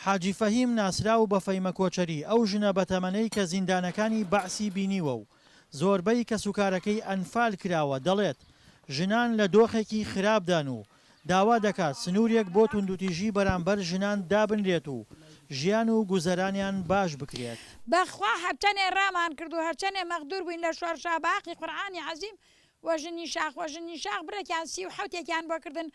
حاجی فەهیم ناسرا و بە فەیمە کۆچەری ئەو ژنە بەتەمەنەی کە زیندانەکانی بەعسی بینیوە و زۆربەی کەسوکارەکەی ئەنفال کراوە دەڵێت ژنان لە دۆخێکی خراپدان و داوا دەکات سنوورێک بۆ توندوتیژی بەرامبەر ژنان دابنرێت و ژیان و گوزەرانیان باش بکرێت. بەخوا هەرچەنێ ڕامان کرد و هەرچەنێ مەغدور بووین لە شوارشا باقی قورعانی عەزیم وەژنی شاخ برێکیان 37ێکیان بۆ کردن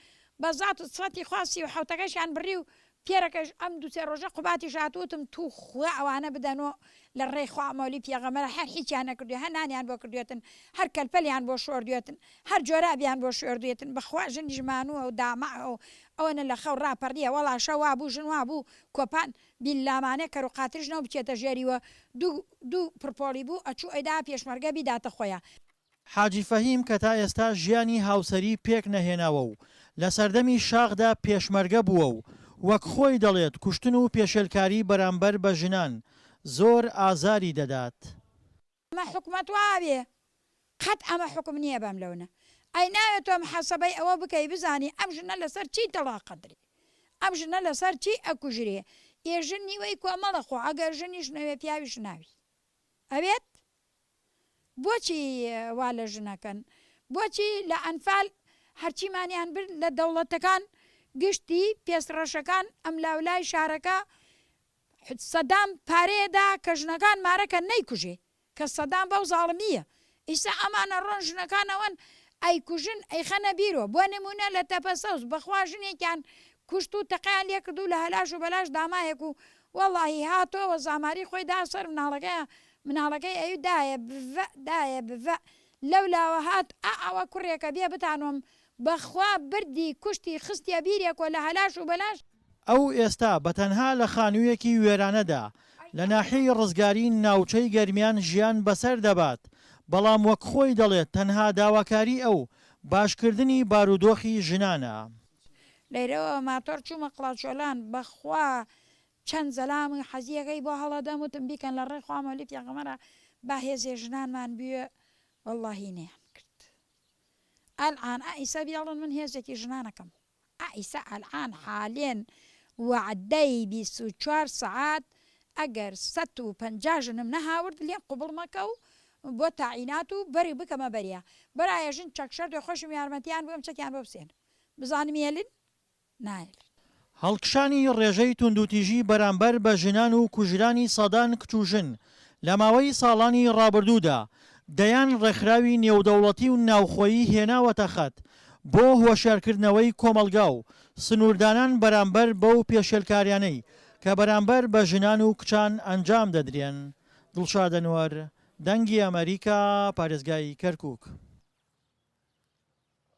بە زات و سفەتی خوا 37ەکەشیان بڕی و پێرەکەش ئەم دوو سێ ڕۆژە قوباتی شاتوتم تو خوا ئەوانە بدەنەوە لە ڕێی خوا مەولی پێغەمبەر هەر هیچیان نەکردوێ هەر نانیان بۆ کردوێتن هەر کەلپەلیان بۆ شۆردوێتن هەر جۆرابیان بۆ شۆردوێتن بەخوا ژنی ژمانووە و داماوە و ئەوەنە لە خەو ڕاپەڕیە وەڵا شەوا بوو ژنوا بوو کۆپان بیللامانێ کەر و قاتریژنەوە بچێتە ژێریوە دوو پرپۆڵی بوو ئەچوو ئەیدا پێشمەرگە بیداتە خۆیان. حاجی فەهیم کە تا ئێستا ژیانی هاوسەری پێک نەهێناوە و لە سەردەمی شاخدا پێشمەرگە بووە و وەک خۆی دەڵێت کوشتن و پێشێلکاری بەرامبەر بە ژنان زۆر ئازاری دەدات. ئەمە حکومەت وابێ قەت ئەمە حکم نییە بەم لەونە ئەی ناوێت تۆم حەسەبەی ئەوە بکەی بزانی ئەم ژنە لەسەر چی تەڵاقەدرێ ئەم ژنە لەسەر چی ئەکوژرێ ئێژن نیوەی کۆمەڵە خۆ ئەگەر ژنیش نەوێ پیاویش ناوی ئەوێت بۆچی وا لە ژنەکەن بۆچی لە ئەنفال هەرچیمانیان برد لە دەوڵەتەکان گشتی پێسڕەشەکان ئەم لاولای شارەکە سەدام پارەیەدا کە ژنەکان مارەکە نەیکوژێ کە سەدام بەو زاڵمیە ئیسا ئەمانە ڕۆن ژنەکانەوەن ئەیکوژن ئەیخەنە بیرۆ بۆ نمونە لە تەپەسەوس بەخوا ژنێکیان کوشت و تەقیان لێ کردو لە هەلاش و بەلاش دامایەک و وەڵاهی هاتۆوە زاماری خۆی دا سەر مناڵەکەی ئەوی دایە بڤە لەو لاوە هات ئەوە کوڕێکە بێ بتانۆم بەخوا بردی کوشتی خستیە بیرێکۆ لە هەلاش و بەلاش. ئەو ئێستا بەتەنها لە خانوویەکی وێرانەدا لە ناحەی ڕزگاری ناوچەی گەرمیان ژیان بەسەر دەبات بەڵام وەک خۆی دەڵێت تەنها داواکاری ئەو باشکردنی بارودۆخی ژنانە. لەیرەوە ماتۆر چوومە قڵاچۆلان بەخوا چەند زەلامی حەزیەکەی بۆ هەڵەدەم وتم بیکەن لە ڕێی خوا مەولی پێغەمبەرە با هێزێ ژنانمان بوێ وەڵڵاهی نەیان کرد. ئەلعان ئیسا بیاڵن من هێزێکی ژنانەکەم ئیسا ئەلعان حالێن وعدەی 24 سعات ئەگەر 150 ژنم نەهاورد لێن قوبڵ مەکە و بۆ تاعینات و بەری بکەمە بەریە بەرایە ژن چەکشەر دوێ خۆشم یارمەتیان بۆم چەکیان بۆ بسێن بزانم هێلن نایل. هەڵکشانی ڕێژەی توندوتیژی بەرامبەر بە ژنان و کوژرانی سەدان کچوژن لە ماوەی ساڵانی ڕابردوودا دەیان ڕێکخراوی نێودەوڵەتی و ناوخۆیی هێناوەتە خەت بۆ هۆشیارکردنەوەی کۆمەلگا و سنووردانان بەرامبەر بەو پێشێلکاریانەی کە بەرامبەر بە ژنان و کچان ئەنجام دەدرێن. دڵشاد ئەنوەر، دەنگی ئەمریکا، پارێزگای کەرکووک.